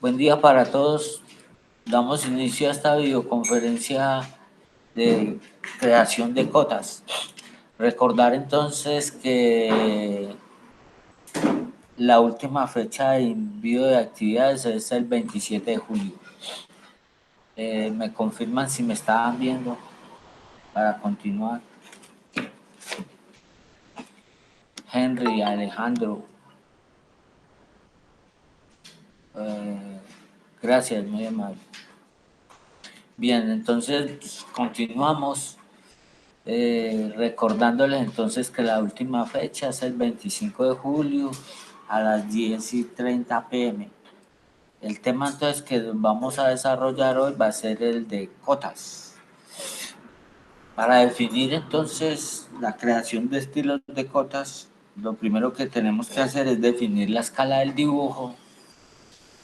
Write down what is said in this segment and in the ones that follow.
Buen día para todos. Damos inicio a esta videoconferencia de creación de cotas. Recordar entonces que la última fecha de envío de actividades es el 27 de julio. Me confirman si me estaban viendo para continuar. Henry, Alejandro. Gracias, muy amable. Bien, entonces continuamos. Recordándoles entonces que la última fecha es el 25 de julio a las 10:30 p.m. El tema entonces que vamos a desarrollar hoy va a ser el de cotas. Para definir entonces la creación de estilos de cotas, lo primero que tenemos que hacer es definir la escala del dibujo.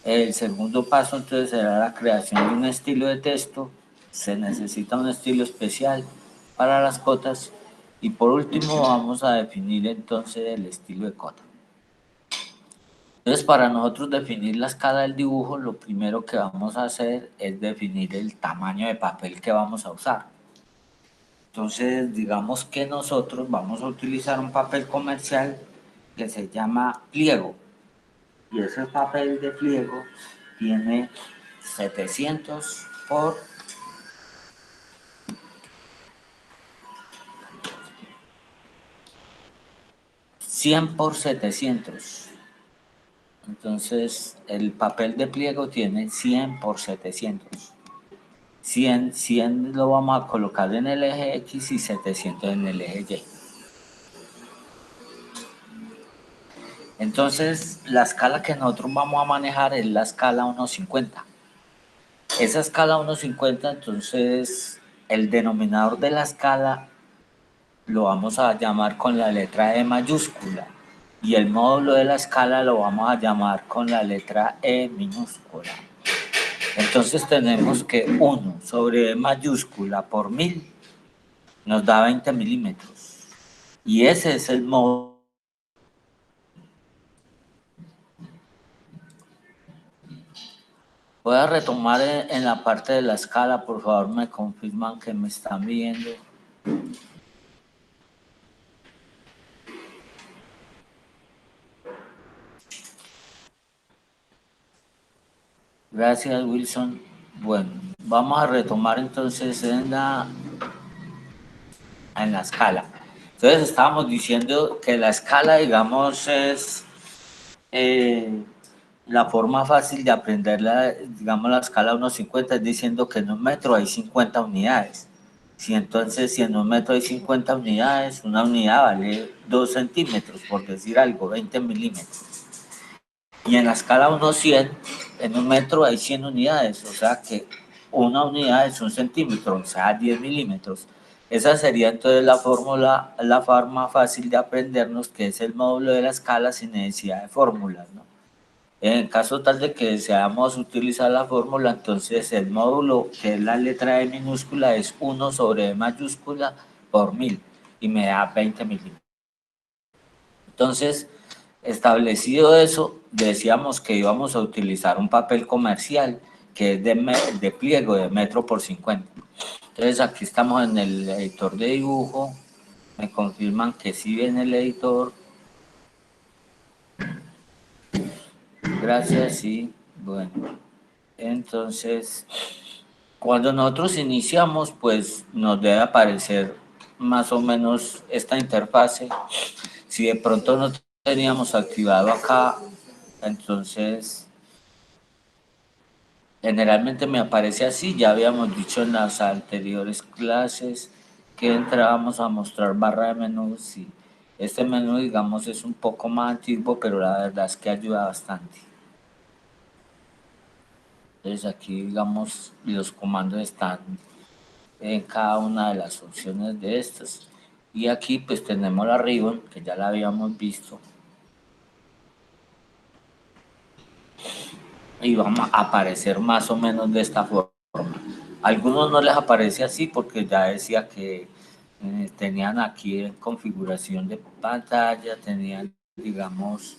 El segundo paso entonces será la creación de un estilo de texto. Se necesita un estilo especial para las cotas. Y por último vamos a definir entonces el estilo de cota. Entonces para nosotros definir la escala del dibujo, lo primero que vamos a hacer es definir el tamaño de papel que vamos a usar. Entonces digamos que nosotros vamos a utilizar un papel comercial que se llama pliego. Y ese papel de pliego tiene 700 por 100 por 700. Entonces, el papel de pliego tiene 100 por 700. 100 lo vamos a colocar en el eje X y 700 en el eje Y. Entonces, la escala que nosotros vamos a manejar es la escala 1.50. Esa escala 1.50, entonces, el denominador de la escala lo vamos a llamar con la letra E mayúscula y el módulo de la escala lo vamos a llamar con la letra E minúscula. Entonces tenemos que 1 sobre E mayúscula por 1000 nos da 20 milímetros y ese es el módulo. Voy a retomar en la parte de la escala, por favor me confirman que me están viendo. Gracias, Wilson. Bueno, vamos a retomar entonces en la escala. Entonces estábamos diciendo que la escala, digamos, es la forma fácil de aprenderla, digamos, la escala 1.50 es diciendo que en un metro hay 50 unidades. Si entonces, si en un metro hay 50 unidades, una unidad vale 2 centímetros, por decir algo, 20 milímetros. Y en la escala 1.100, en un metro hay 100 unidades, o sea que una unidad es un centímetro, o sea 10 milímetros. Esa sería entonces la fórmula, la forma fácil de aprendernos, que es el módulo de la escala sin necesidad de fórmulas, ¿no? En caso tal de que deseamos utilizar la fórmula, entonces el módulo, que es la letra E minúscula, es 1 sobre E mayúscula por 1000 y me da 20 milímetros. Entonces, establecido eso, decíamos que íbamos a utilizar un papel comercial que es de pliego de metro por 50. Entonces aquí estamos en el editor de dibujo, me confirman que sí viene el editor. Gracias, sí, bueno. Entonces, cuando nosotros iniciamos, pues nos debe aparecer más o menos esta interfase. Si de pronto no teníamos activado acá, entonces generalmente me aparece así. Ya habíamos dicho en las anteriores clases que entrábamos a mostrar barra de menús y este menú, digamos, es un poco más antiguo, pero la verdad es que ayuda bastante. Entonces aquí, digamos, los comandos están en cada una de las opciones de estas. Y aquí pues tenemos la ribbon, que ya la habíamos visto. Y vamos a aparecer más o menos de esta forma. A algunos no les aparece así porque ya decía que tenían aquí en configuración de pantalla, tenían, digamos,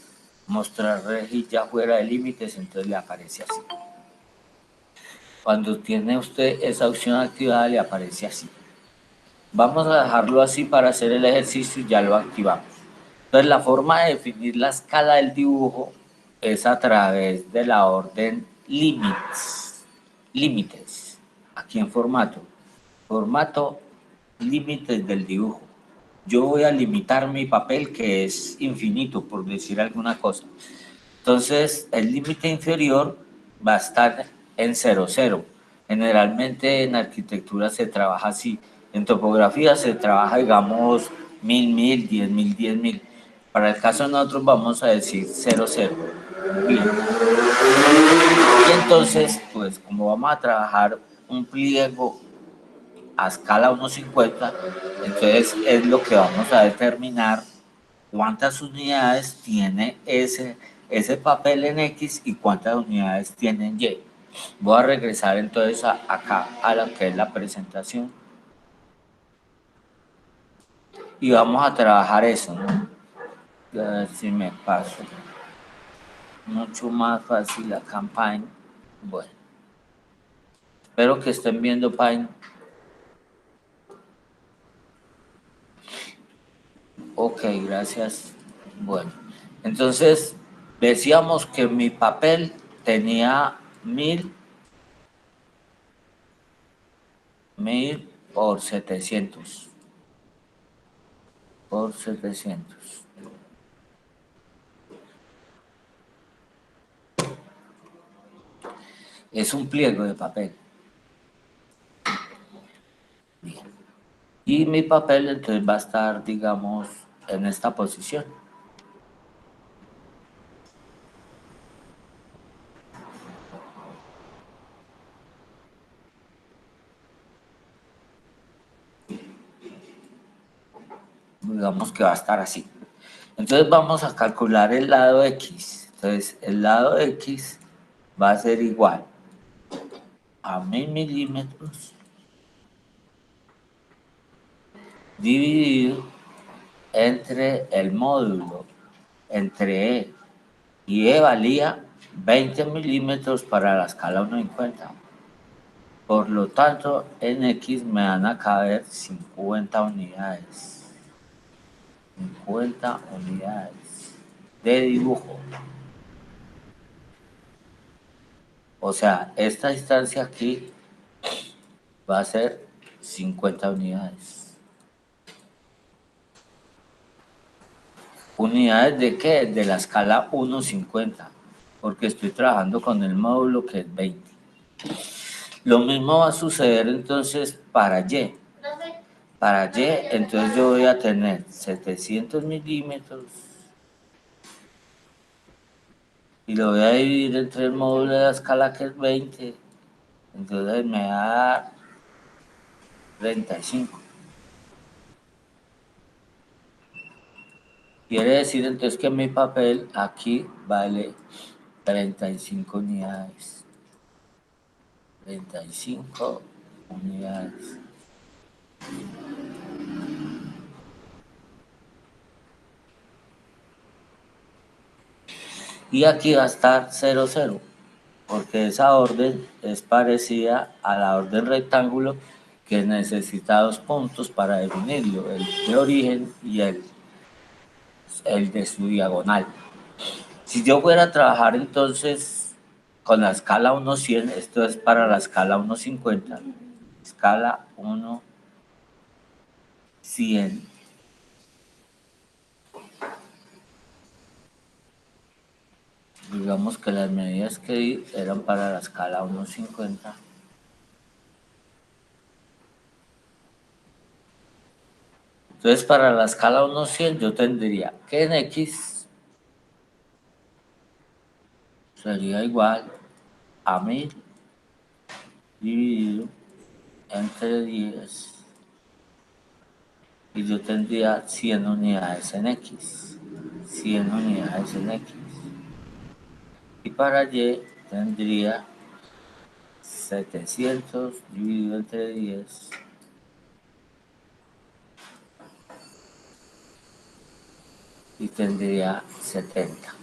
mostrar rejilla fuera de límites, entonces le aparece así. Cuando tiene usted esa opción activada, le aparece así. Vamos a dejarlo así para hacer el ejercicio y ya lo activamos. Entonces, la forma de definir la escala del dibujo es a través de la orden límites, aquí en formato límites del dibujo. Yo voy a limitar mi papel, que es infinito, por decir alguna cosa. Entonces, el límite inferior va a estar en 0,0. Generalmente en arquitectura se trabaja así. En topografía se trabaja, digamos, 1000, 10,000, 10,000. Para el caso de nosotros vamos a decir 0,0. Bien. Y entonces, pues como vamos a trabajar un pliego a escala 1,50, entonces es lo que vamos a determinar cuántas unidades tiene ese papel en X y cuántas unidades tiene en Y. Voy a regresar entonces acá a lo que es la presentación y vamos a trabajar eso, ¿no? A ver si me paso. Mucho más fácil la campaña. Bueno, espero que estén viendo Paint. Ok, gracias. Bueno, entonces decíamos que mi papel tenía 1000 por 700. Por 700. Es un pliego de papel. Bien. Y mi papel entonces va a estar, digamos, en esta posición. Digamos que va a estar así. Entonces vamos a calcular el lado X. Entonces el lado X va a ser igual a 1000 milímetros dividido entre el módulo, entre E. Y E valía 20 milímetros para la escala 1,50. Por lo tanto, en X me van a caber 50 unidades. 50 unidades de dibujo. O sea, esta distancia aquí va a ser 50 unidades. ¿Unidades de qué? De la escala 1,50, porque estoy trabajando con el módulo que es 20. Lo mismo va a suceder entonces para Y. Para Y, entonces yo voy a tener 700 milímetros y lo voy a dividir entre el módulo de la escala que es 20. Entonces me va a dar 35. Quiere decir entonces que mi papel aquí vale 35 unidades. 35 unidades. Y aquí va a estar 0,0, porque esa orden es parecida a la orden rectángulo, que necesita 2 puntos para definirlo, el de origen y el de su diagonal. Si yo fuera a trabajar entonces con la escala 1,100, esto es para la escala 1,50, escala 1,100. Digamos que las medidas que di eran para la escala 1,50. Entonces, para la escala 1,100 yo tendría que en X sería igual a 1000 dividido entre 10. Y yo tendría 100 unidades en X. 100 unidades en X. Y para Y tendría 700 dividido entre 10. Y tendría 70.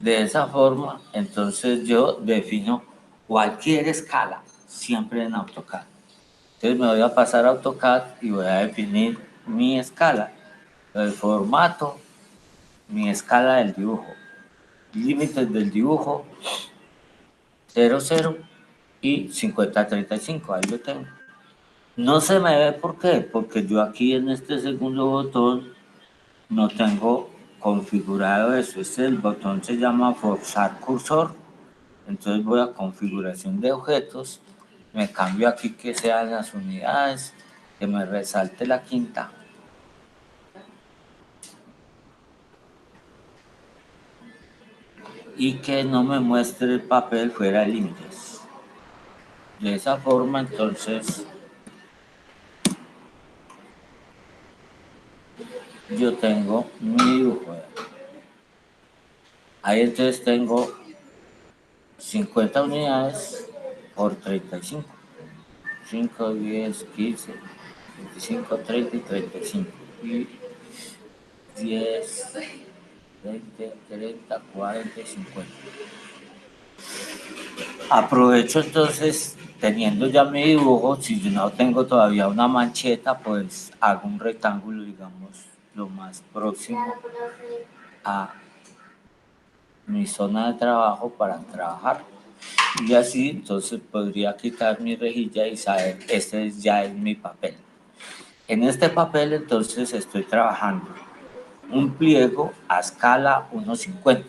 De esa forma, entonces yo defino cualquier escala, siempre en AutoCAD. Entonces me voy a pasar a AutoCAD y voy a definir mi escala, el formato, mi escala del dibujo, límites del dibujo, 00 y 5035, ahí lo tengo. No se me ve por qué, porque yo aquí en este segundo botón no tengo configurado eso. El botón se llama forzar cursor. Entonces voy a configuración de objetos, me cambio aquí que sean las unidades, que me resalte la quinta. Y que no me muestre el papel fuera de límites. De esa forma, entonces, yo tengo mi dibujo. Ahí entonces tengo 50 unidades por 35. 5, 10, 15, 25, 30 y 35. Y 10, 20, 30, 40 y 50. Aprovecho entonces, teniendo ya mi dibujo, si yo no tengo todavía una mancheta, pues hago un rectángulo, digamos, lo más próximo a mi zona de trabajo para trabajar. Y así entonces podría quitar mi rejilla y saber, este ya es mi papel. En este papel entonces estoy trabajando un pliego a escala 1.50.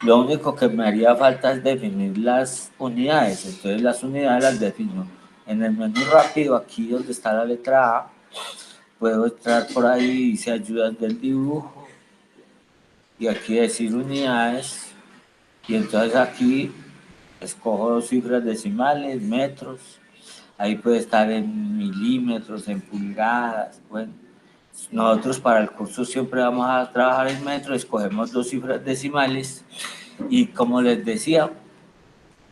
Lo único que me haría falta es definir las unidades. Entonces las unidades las defino en el menú rápido, aquí donde está la letra A. Puedo entrar por ahí, dice ayudas del dibujo. Y aquí decir unidades. Y entonces aquí escojo dos cifras decimales, metros. Ahí puede estar en milímetros, en pulgadas. Bueno, nosotros para el curso siempre vamos a trabajar en metros, escogemos dos cifras decimales. Y como les decía,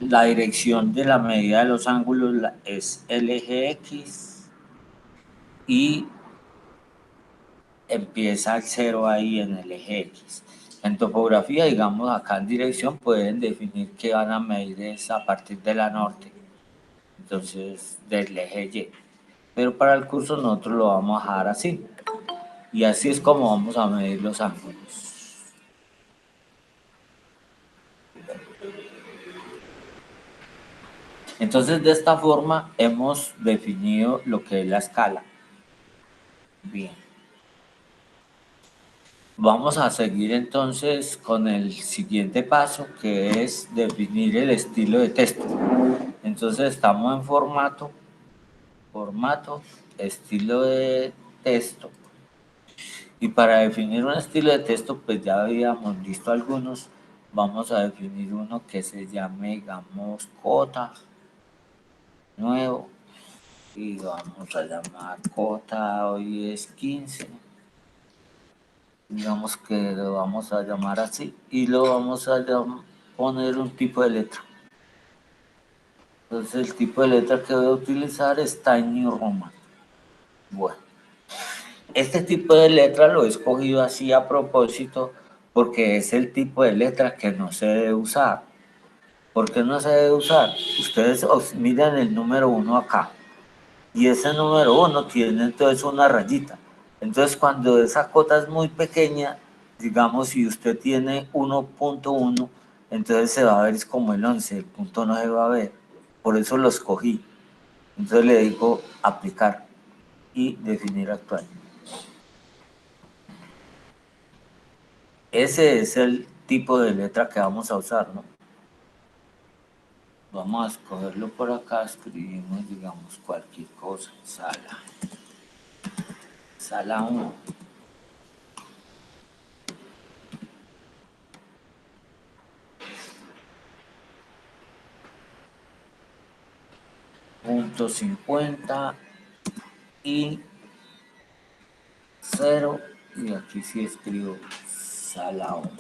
la dirección de la medida de los ángulos es el eje X y empieza el 0 ahí en el eje X. En topografía, digamos, acá en dirección pueden definir que van a medir es a partir de la norte, entonces del eje Y. Pero para el curso nosotros lo vamos a dejar así. Y así es como vamos a medir los ángulos. Entonces, de esta forma hemos definido lo que es la escala. Bien. Vamos a seguir entonces con el siguiente paso, que es definir el estilo de texto. Entonces estamos en formato, estilo de texto. Y para definir un estilo de texto, pues ya habíamos visto algunos. Vamos a definir uno que se llame, digamos, cota, nuevo. Y vamos a llamar cota, hoy es 15. Digamos que lo vamos a llamar así y lo vamos a poner un tipo de letra. Entonces el tipo de letra que voy a utilizar es Tiny Roman. Bueno, este tipo de letra lo he escogido así a propósito porque es el tipo de letra que no se debe usar. ¿Por qué no se debe usar? Ustedes miren el número 1 acá y ese número 1 tiene entonces una rayita. Entonces cuando esa cota es muy pequeña, digamos si usted tiene 1.1, entonces se va a ver es como el 11, el punto no se va a ver. Por eso lo escogí. Entonces le digo aplicar y definir actual. Ese es el tipo de letra que vamos a usar, ¿no? Vamos a escogerlo por acá, escribimos, digamos, cualquier cosa. Sala 1. Punto 50 y 0. Y aquí sí escribo sala 1.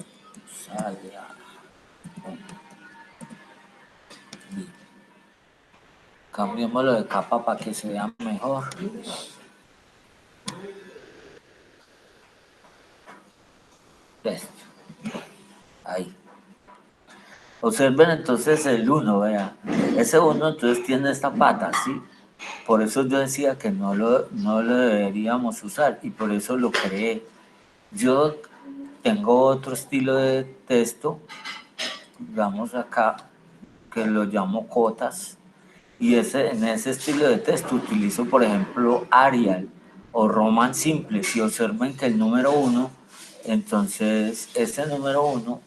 Sala 1. Cambiémoslo de capa para que se vea mejor. Esto. Ahí. Observen entonces el 1, vea. Ese 1 entonces tiene esta pata, ¿sí? Por eso yo decía que no lo deberíamos usar y por eso lo creé. Yo tengo otro estilo de texto, digamos acá, que lo llamo cotas. Y en ese estilo de texto utilizo, por ejemplo, Arial o Roman simple. Si observen que el número 1, entonces ese número 1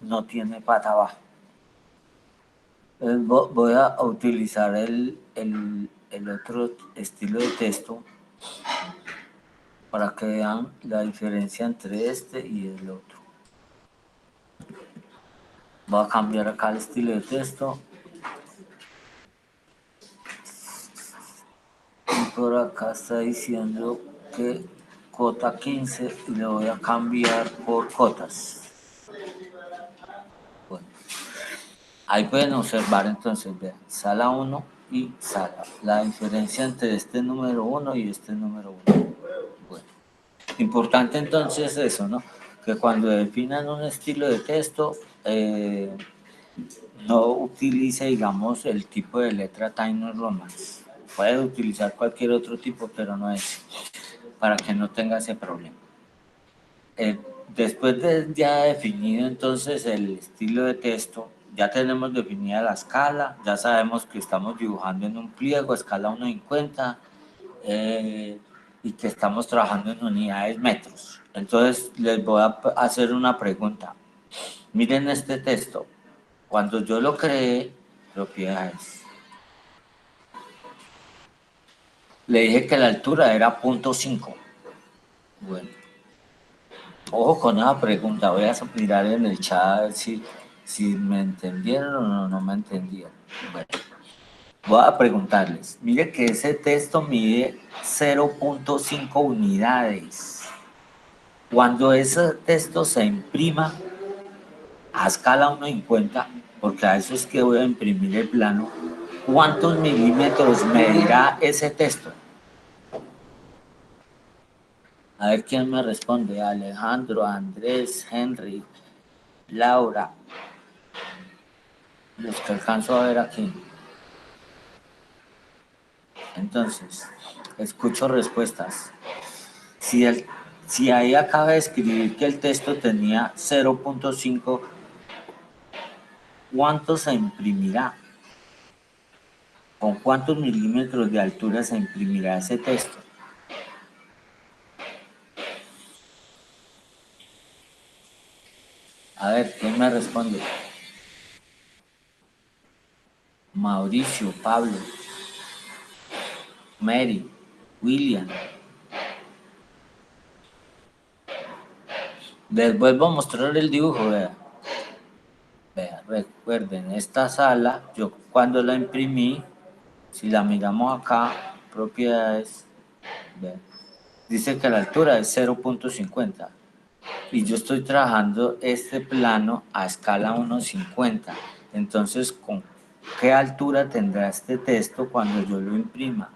no tiene pata abajo. Voy a utilizar el otro estilo de texto para que vean la diferencia entre este y el otro. Voy a cambiar acá el estilo de texto. Y por acá está diciendo que cota 15 y le voy a cambiar por cotas. Bueno, ahí pueden observar entonces, vean, sala 1 y sala. La diferencia entre este número 1 y este número 1. Bueno, importante entonces eso, ¿no? Que cuando definan un estilo de texto, no utilice, digamos, el tipo de letra Times New Roman. Puede utilizar cualquier otro tipo, pero no es, para que no tenga ese problema. Después de ya definido entonces el estilo de texto, ya tenemos definida la escala, ya sabemos que estamos dibujando en un pliego, escala 1:50, y que estamos trabajando en unidades metros. Entonces les voy a hacer una pregunta. Miren este texto. Cuando yo lo creé, propiedades, le dije que la altura era 0.5. Bueno, ojo con esa pregunta, voy a mirar en el chat a ver si me entendieron o no me entendieron. Bueno, voy a preguntarles. Mire que ese texto mide 0.5 unidades. Cuando ese texto se imprima a escala 1:50, porque a eso es que voy a imprimir el plano, ¿cuántos milímetros medirá ese texto? A ver quién me responde. Alejandro, Andrés, Henry, Laura. Los que alcanzo a ver aquí. Entonces, escucho respuestas. Si ahí acaba de escribir que el texto tenía 0.5, ¿cuánto se imprimirá? ¿Con cuántos milímetros de altura se imprimirá ese texto? A ver, ¿quién me responde? Mauricio, Pablo, Mary, William. Les vuelvo a mostrar el dibujo, vean. Vean, recuerden, esta sala, yo cuando la imprimí, si la miramos acá, propiedades, vean, dice que la altura es 0.50 y yo estoy trabajando este plano a escala 1:50. Entonces, ¿con qué altura tendrá este texto cuando yo lo imprima?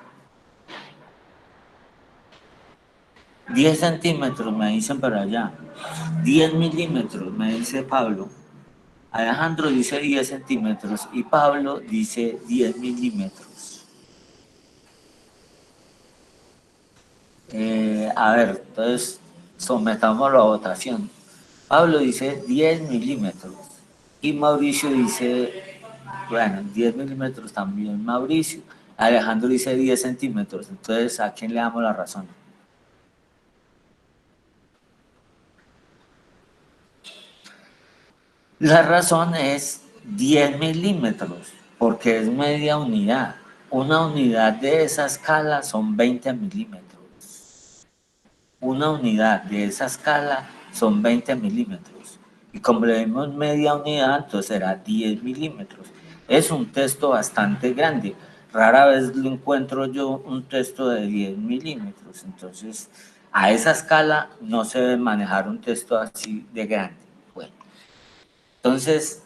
10 centímetros me dicen para allá, 10 milímetros me dice Pablo, Alejandro dice 10 centímetros y Pablo dice 10 milímetros. A ver, entonces sometámoslo a votación. Pablo dice 10 milímetros y Mauricio dice, bueno, 10 milímetros también Mauricio. Alejandro dice 10 centímetros. Entonces, ¿a quién le damos la razón? La razón es 10 milímetros, porque es media unidad. Una unidad de esa escala son 20 milímetros. Una unidad de esa escala son 20 milímetros. Y como le dimos media unidad, entonces será 10 milímetros. Es un texto bastante grande. Rara vez lo encuentro yo un texto de 10 milímetros. Entonces, a esa escala no se debe manejar un texto así de grande. Bueno, entonces,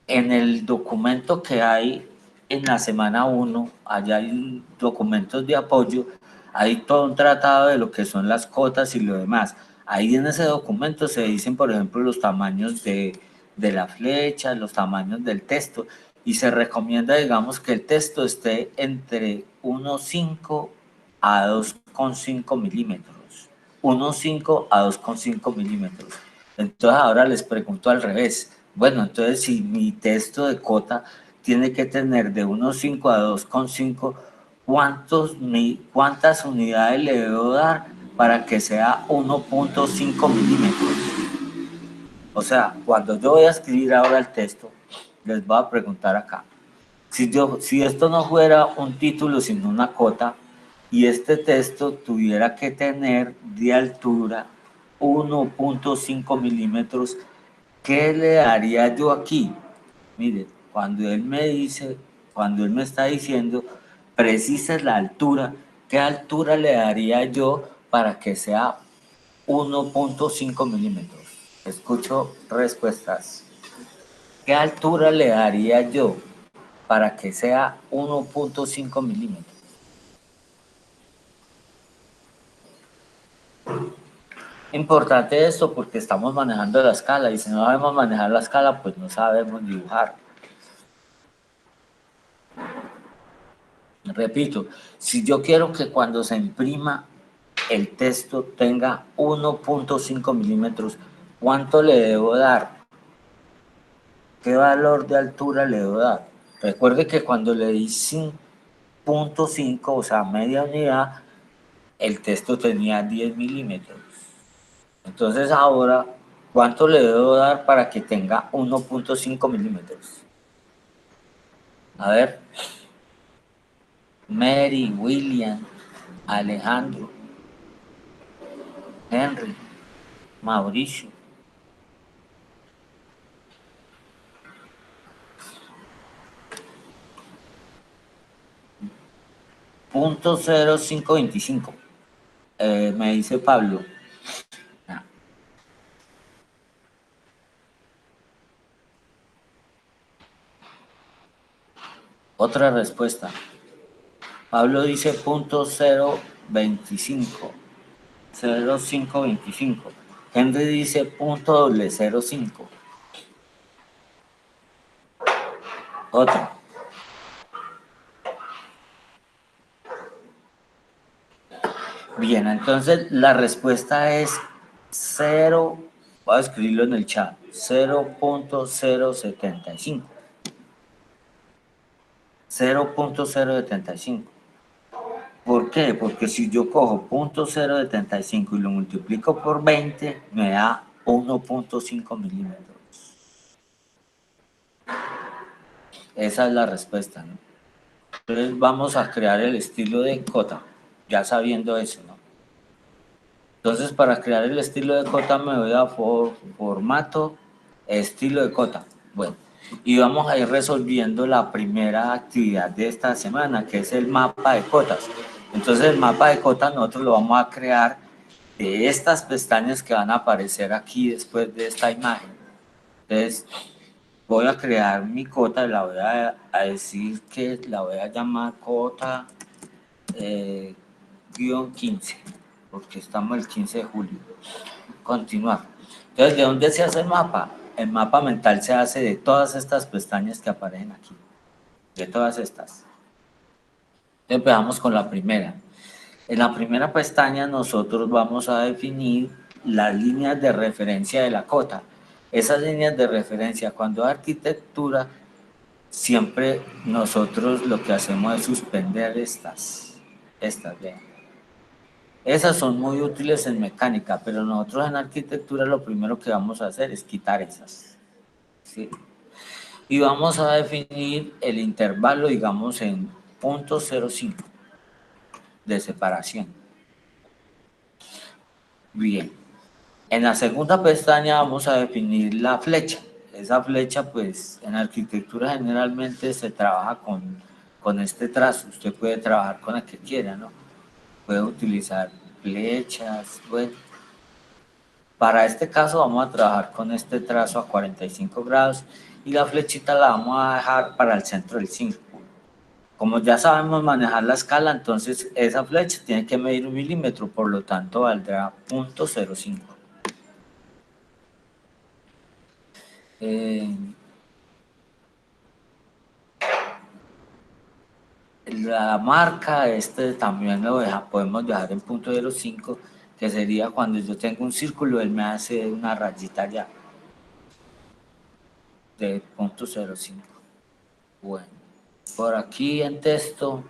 en el documento que hay en la semana 1, allá hay documentos de apoyo, hay todo un tratado de lo que son las cotas y lo demás. Ahí en ese documento se dicen, por ejemplo, los tamaños de de la flecha, los tamaños del texto, y se recomienda, digamos, que el texto esté entre 1,5 a 2,5 milímetros. 1,5 a 2,5 milímetros. Entonces ahora les pregunto al revés. Bueno, entonces si mi texto de cota tiene que tener de 1,5 a 2,5, ¿cuántas unidades le debo dar para que sea 1,5 milímetros? O sea, cuando yo voy a escribir ahora el texto, les voy a preguntar acá. Si esto no fuera un título sino una cota, y este texto tuviera que tener de altura 1,5 milímetros, ¿qué le daría yo aquí? Mire, cuando él me está diciendo, precisa la altura, ¿qué altura le daría yo para que sea 1,5 milímetros? Escucho respuestas. ¿Qué altura le daría yo para que sea 1,5 milímetros? Importante esto porque estamos manejando la escala y si no sabemos manejar la escala, pues no sabemos dibujar. Repito, si yo quiero que cuando se imprima el texto tenga 1,5 milímetros, ¿cuánto le debo dar? ¿Qué valor de altura le debo dar? Recuerde que cuando le di 5,5, o sea, media unidad, el texto tenía 10 milímetros. Entonces ahora, ¿cuánto le debo dar para que tenga 1,5 milímetros? A ver, Mary, William, Alejandro, Henry, Mauricio. .0525. Me dice Pablo. Otra respuesta. Pablo dice .025. 0,525. Henry dice .005. Otra. Bien, entonces la respuesta es 0, voy a escribirlo en el chat, 0,075. 0,075. ¿Por qué? Porque si yo cojo .075 y lo multiplico por 20, me da 1,5 milímetros. Esa es la respuesta, ¿no? Entonces vamos a crear el estilo de cota, ya sabiendo eso, ¿no? Entonces para crear el estilo de cota me voy a formato, estilo de cota. Bueno, y vamos a ir resolviendo la primera actividad de esta semana, que es el mapa de cotas. Entonces el mapa de cotas nosotros lo vamos a crear de estas pestañas que van a aparecer aquí después de esta imagen. Entonces voy a crear mi cota y la voy a decir que la voy a llamar cota -15, porque estamos el 15 de julio. Continuar. Entonces, ¿de dónde se hace el mapa? El mapa mental se hace de todas estas pestañas que aparecen aquí, de todas estas. Empezamos con la primera. En la primera pestaña nosotros vamos a definir las líneas de referencia de la cota. Esas líneas de referencia, cuando hay arquitectura, siempre nosotros lo que hacemos es suspender estas, vean. Esas son muy útiles en mecánica, pero nosotros en arquitectura lo primero que vamos a hacer es quitar esas, ¿sí? Y vamos a definir el intervalo, digamos, en .05 de separación. Bien. En la segunda pestaña vamos a definir la flecha. Esa flecha, pues, en arquitectura generalmente se trabaja con este trazo. Usted puede trabajar con el que quiera, ¿no? Puede utilizar flechas, bueno. Para este caso vamos a trabajar con este trazo a 45 grados y la flechita la vamos a dejar para el centro del círculo. Como ya sabemos manejar la escala, entonces esa flecha tiene que medir 1 milímetro, por lo tanto valdrá .05. La marca, también podemos dejar en .05, que sería cuando yo tengo un círculo, él me hace una rayita ya de .05. Bueno, por aquí en texto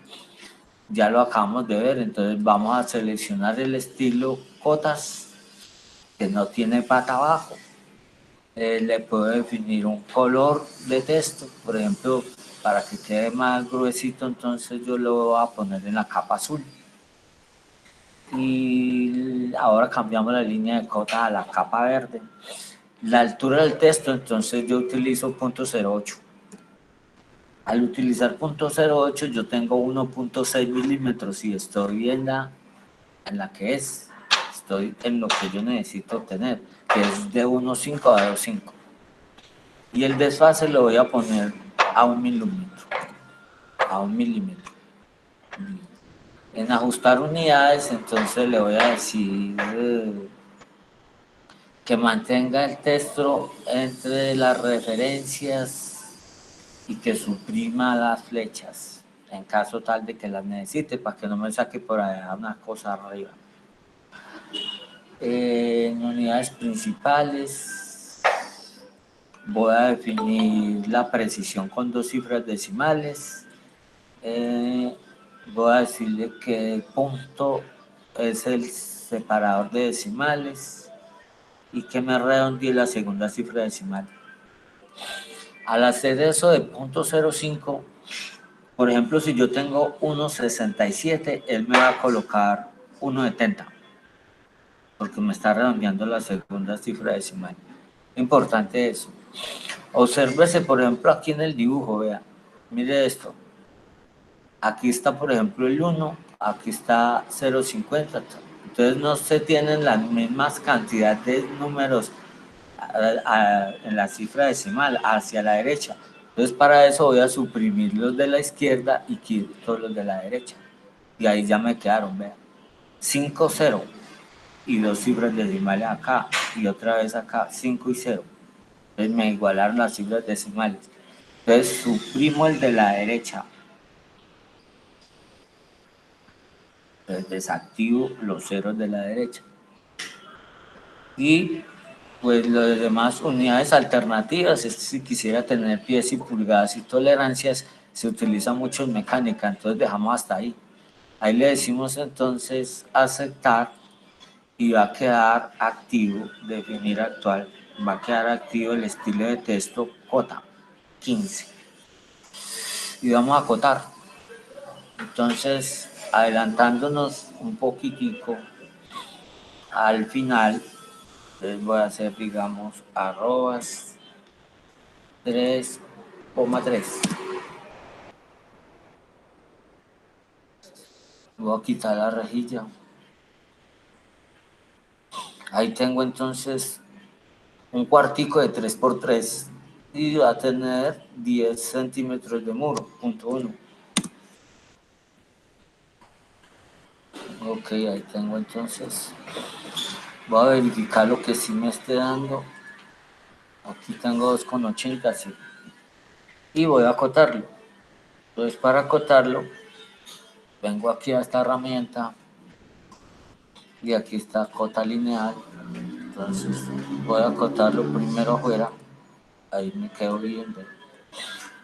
ya lo acabamos de ver, entonces vamos a seleccionar el estilo cotas, que no tiene pata abajo. Le puedo definir un color de texto, por ejemplo, para que quede más gruesito, entonces yo lo voy a poner en la capa azul. Y ahora cambiamos la línea de cotas a la capa verde. La altura del texto, entonces yo utilizo .08. Al utilizar .08 yo tengo 1.6 milímetros y estoy en la que estoy en lo que yo necesito obtener, que es de 1.5 a 2.5. Y el desfase lo voy a poner a 1 milímetro. A 1 milímetro. En ajustar unidades, entonces le voy a decir que mantenga el texto entre las referencias y que suprima las flechas en caso tal de que las necesite, para que no me saque por allá una cosa arriba. En unidades principales voy a definir la precisión con 2 cifras decimales. Voy a decirle que el punto es el separador de decimales y que me redondee la segunda cifra decimal. Al hacer eso de .05, por ejemplo, si yo tengo 1.67, él me va a colocar 1.70, porque me está redondeando la segunda cifra decimal. Importante eso. Obsérvese, por ejemplo, aquí en el dibujo, vea. Mire esto. Aquí está, por ejemplo, el 1, aquí está 0.50. Entonces no se tienen las mismas cantidades de números en la cifra decimal hacia la derecha. Entonces para eso voy a suprimir los de la izquierda y quito los de la derecha. Y ahí ya me quedaron, vean. 5, 0 y 2 cifras decimales acá y otra vez acá, 5 y 0. Entonces me igualaron las cifras decimales. Entonces suprimo el de la derecha. Entonces desactivo los ceros de la derecha. Y pues las demás unidades alternativas, si quisiera tener pies y pulgadas y tolerancias, se utiliza mucho en mecánica, entonces dejamos hasta ahí. Ahí le decimos entonces aceptar y va a quedar activo, definir actual, va a quedar activo el estilo de texto cota 15. Y vamos a acotar. Entonces, adelantándonos un poquitico al final, les voy a hacer, digamos, arrobas 3,3. Voy a quitar la rejilla. Ahí tengo entonces un cuartico de 3x3 y va a tener 10 centímetros de muro, .1. Ok, ahí tengo entonces. Voy a verificar lo que sí me esté dando. Aquí tengo 2,80, sí. Y voy a acotarlo. Entonces para acotarlo, vengo aquí a esta herramienta y aquí está cota lineal. Entonces voy a acotarlo primero afuera. Ahí me quedo bien.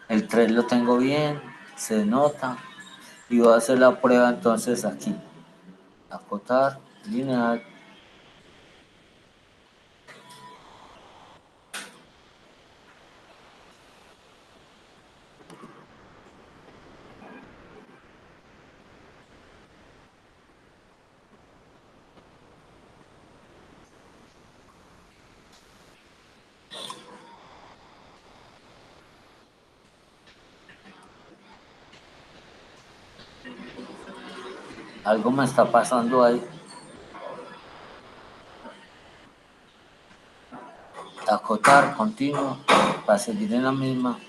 El 3 lo tengo bien, se nota. Y voy a hacer la prueba entonces aquí. Acotar, lineal. Algo me está pasando ahí. Acotar, continuo, para seguir en la misma.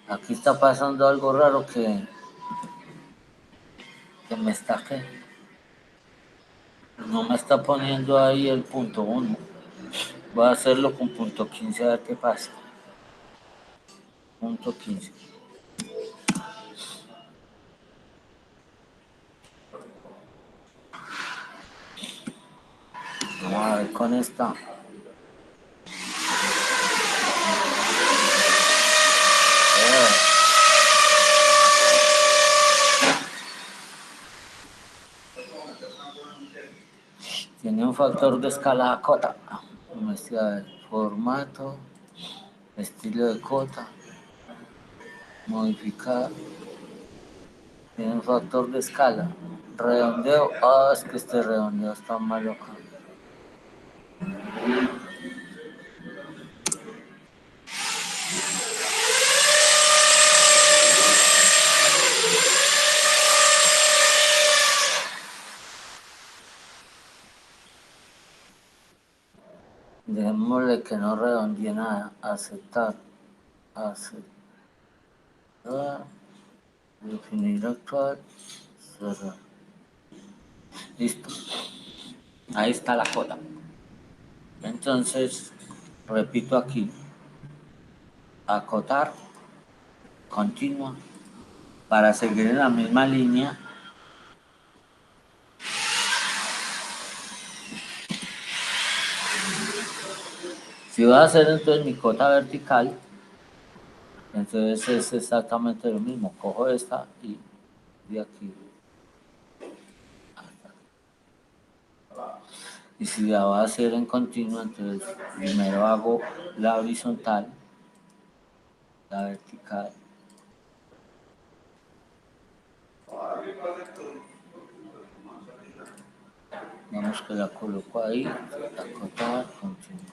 Aquí está pasando algo raro que me está No me está poniendo ahí el punto 1. Voy a hacerlo con punto 15 a ver qué pasa. Punto 15. Vamos a ver con esta. Tiene un factor de escala cota. Vamos a ver, formato, estilo de cota, modificar. Tiene un factor de escala. Redondeo. Ah, es que este redondeo está mal acá. Dejémosle que no redondee nada. Aceptar. Aceptar. Definir actual. Cerrar. Listo. Ahí está la cota. Entonces, repito aquí. Acotar. Continua. Para seguir en la misma línea. Si voy a hacer entonces mi cota vertical, entonces es exactamente lo mismo. Cojo esta y de aquí. Y si la voy a hacer en continua, entonces primero hago la horizontal, la vertical. Vamos que la coloco ahí, acotar, continua.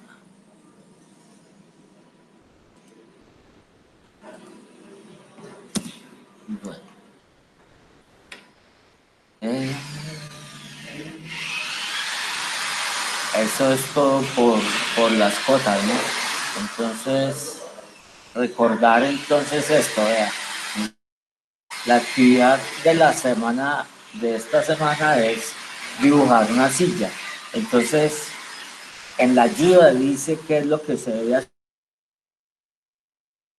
Bueno. Eso es todo por las cotas, ¿no? Entonces, recordar entonces esto, vea. La actividad de la semana, de esta semana es dibujar una silla. Entonces, en la ayuda dice qué es lo que se debe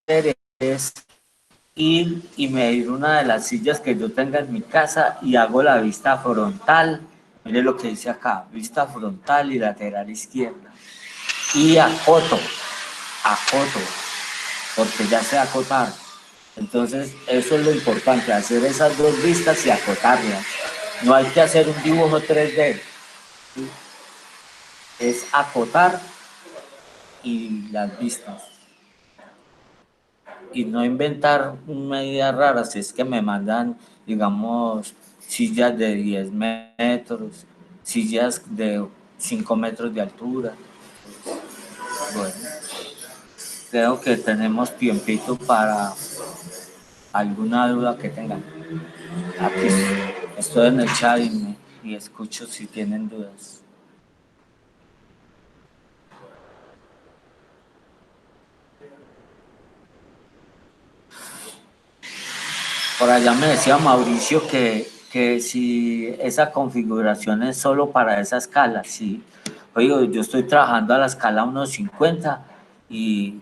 hacer es ir y medir una de las sillas que yo tenga en mi casa y hago la vista frontal. Mire lo que dice acá, vista frontal y lateral izquierda. Y acoto, porque ya sé acotar. Entonces, eso es lo importante, hacer esas dos vistas y acotarlas. No hay que hacer un dibujo 3D, es acotar y las vistas. Y no inventar medidas raras, es que me mandan, digamos, sillas de 10 metros, sillas de 5 metros de altura. Bueno, creo que tenemos tiempito para alguna duda que tengan. Aquí estoy en el chat y escucho si tienen dudas. Por allá me decía Mauricio que si esa configuración es solo para esa escala, sí. Oye, yo estoy trabajando a la escala 1.50 y,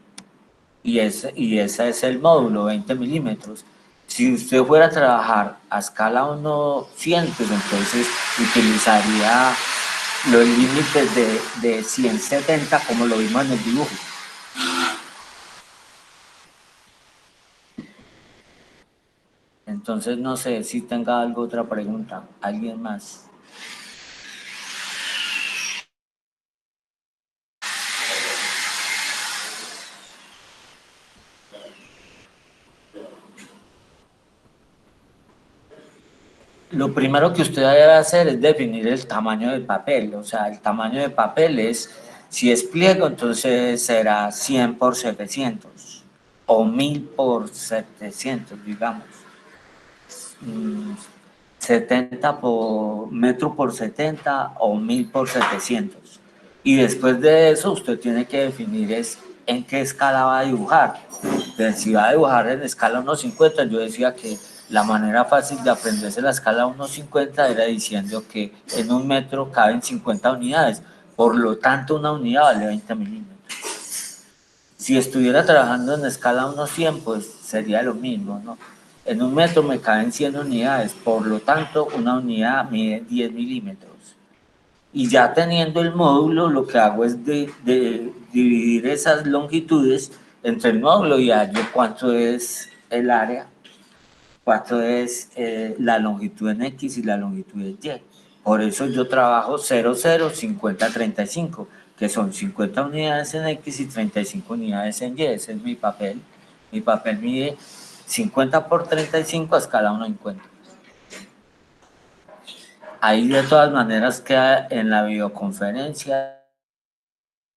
y ese es el módulo, 20 milímetros. Si usted fuera a trabajar a escala 1.100, pues entonces utilizaría los límites de 170 como lo vimos en el dibujo. Entonces no sé si tenga algo otra pregunta. ¿Alguien más? Lo primero que usted debe hacer es definir el tamaño del papel. O sea, el tamaño del papel es, si es pliego, entonces será 100 por 700 o 1000 por 700, digamos. 70 por metro por 70 o 1000 por 700. Y después de eso usted tiene que definir es en qué escala va a dibujar. Entonces, si va a dibujar en escala 1.50, yo decía que La manera fácil de aprenderse la escala 1.50 era diciendo que en un metro caben 50 unidades, por lo tanto una unidad vale 20 milímetros. Si estuviera trabajando en escala 1.100, pues sería lo mismo, ¿no? En un metro me caben 100 unidades, por lo tanto una unidad mide 10 milímetros. Y ya teniendo el módulo, lo que hago es de dividir esas longitudes entre el módulo y hallo cuánto es el área, cuánto es la longitud en X y la longitud en Y. Por eso yo trabajo 0, 0, 50, 35, que son 50 unidades en X y 35 unidades en Y. Ese es mi papel. Mi papel mide 50 por 35 a escala 1.50. Ahí de todas maneras queda en la videoconferencia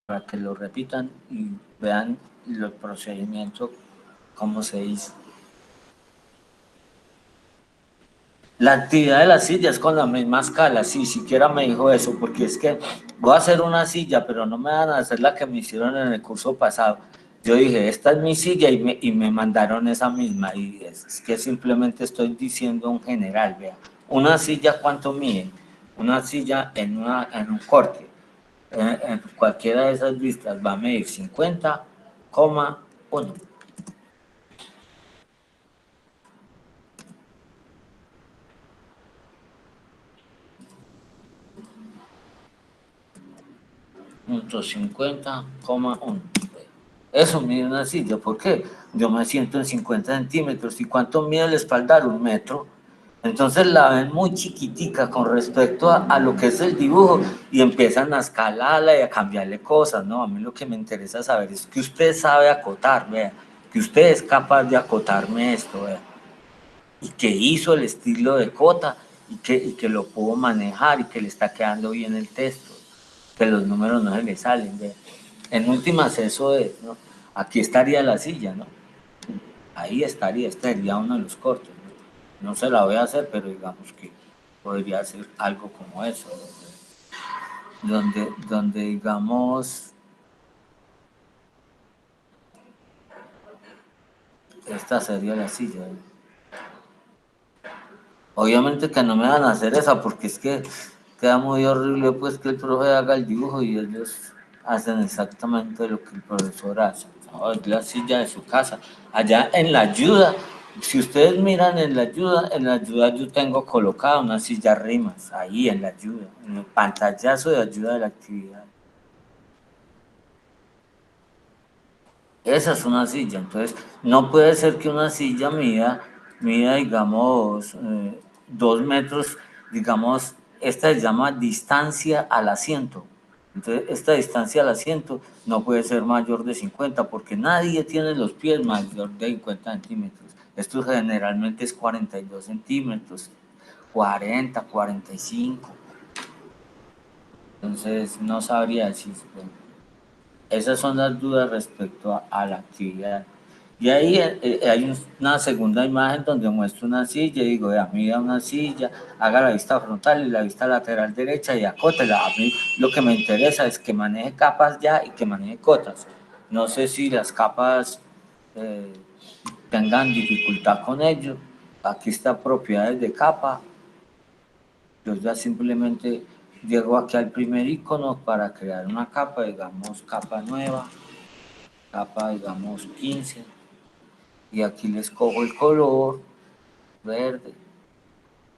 para que lo repitan y vean los procedimientos, cómo se hizo. La actividad de la silla es con la misma escala, sí, siquiera me dijo eso, porque es que voy a hacer una silla, pero no me van a hacer la que me hicieron en el curso pasado. Yo dije, esta es mi silla y me mandaron esa misma, y es que simplemente estoy diciendo en general, vea, una silla, ¿cuánto mide? Una silla en un corte, en cualquiera de esas vistas va a medir 50,1. Punto 50,1. Eso mide una silla. ¿Por qué? Yo me siento en 50 centímetros. ¿Y cuánto mide el espaldar? 1 metro. Entonces la ven muy chiquitica con respecto a lo que es el dibujo y empiezan a escalarla y a cambiarle cosas, ¿no? A mí lo que me interesa saber es que usted sabe acotar, vea, que usted es capaz de acotarme esto, vea, y que hizo el estilo de cota y que lo pudo manejar y que le está quedando bien el texto, que los números no se le salen, vea. En últimas eso es, ¿no? Aquí estaría la silla, ¿no? Ahí estaría uno de los cortes, ¿no? No se la voy a hacer, pero digamos que podría hacer algo como eso, donde digamos, esta sería la silla, ¿no? Obviamente que no me van a hacer esa, porque es que queda muy horrible pues que el profe haga el dibujo y ellos hacen exactamente lo que el profesor hace. No, es la silla de su casa. Allá en la ayuda, si ustedes miran en la ayuda yo tengo colocada una silla rimas, ahí en la ayuda, en el pantallazo de ayuda de la actividad. Esa es una silla, entonces no puede ser que una silla mida digamos, 2 metros, digamos, esta se llama distancia al asiento. Entonces, esta distancia al asiento no puede ser mayor de 50, porque nadie tiene los pies mayor de 50 centímetros. Esto generalmente es 42 centímetros, 40, 45. Entonces, no sabría decir. Esas son las dudas respecto a la actividad. Y ahí hay una segunda imagen donde muestro una silla y digo, vea, mida una silla, haga la vista frontal y la vista lateral derecha y acótela. A mí lo que me interesa es que maneje capas ya y que maneje cotas. No sé si las capas eh, tengan dificultad con ello. Aquí está propiedades de capa. Yo ya simplemente llego aquí al primer icono para crear una capa, digamos capa nueva, capa digamos 15, y aquí les cojo el color verde,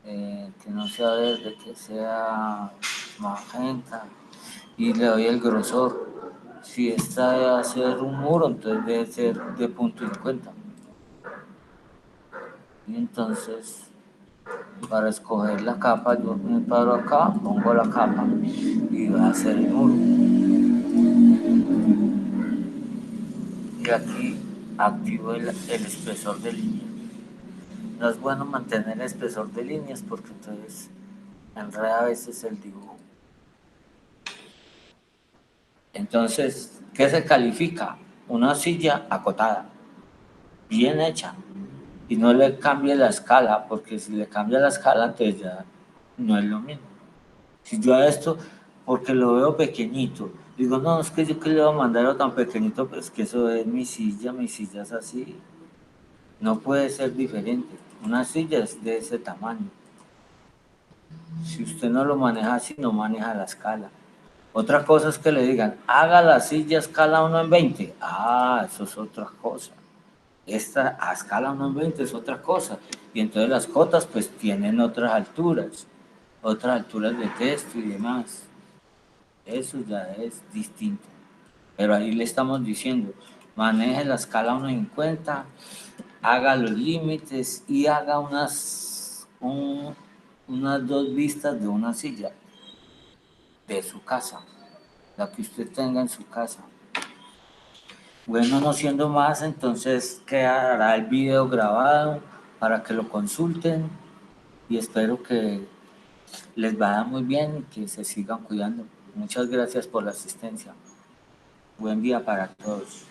que no sea verde, que sea magenta, y le doy el grosor. Si esta debe ser un muro, entonces debe ser de .50. Y entonces, para escoger la capa, yo me paro acá, pongo la capa y voy a hacer el muro. Y aquí activo el espesor de línea. No es bueno mantener el espesor de líneas porque entonces enreda a veces el dibujo. Entonces, ¿qué se califica? Una silla acotada, bien hecha, y no le cambie la escala, porque si le cambia la escala, entonces ya no es lo mismo. Si yo a esto, porque lo veo pequeñito, digo, no, es que yo que le voy a mandar algo tan pequeñito, pues que eso es mi silla es así, no puede ser diferente. Una silla es de ese tamaño. Si usted no lo maneja así, no maneja la escala. Otra cosa es que le digan, haga la silla a escala 1 en 20. Ah, eso es otra cosa. Esta a escala 1 en 20 es otra cosa. Y entonces las cotas pues tienen otras alturas de texto y demás. Eso ya es distinto. Pero ahí le estamos diciendo, maneje la escala 1:50, haga los límites y haga unas dos vistas de una silla de su casa, la que usted tenga en su casa. Bueno, no siendo más, entonces quedará el video grabado para que lo consulten y espero que les vaya muy bien y que se sigan cuidando. Muchas gracias por la asistencia. Buen día para todos.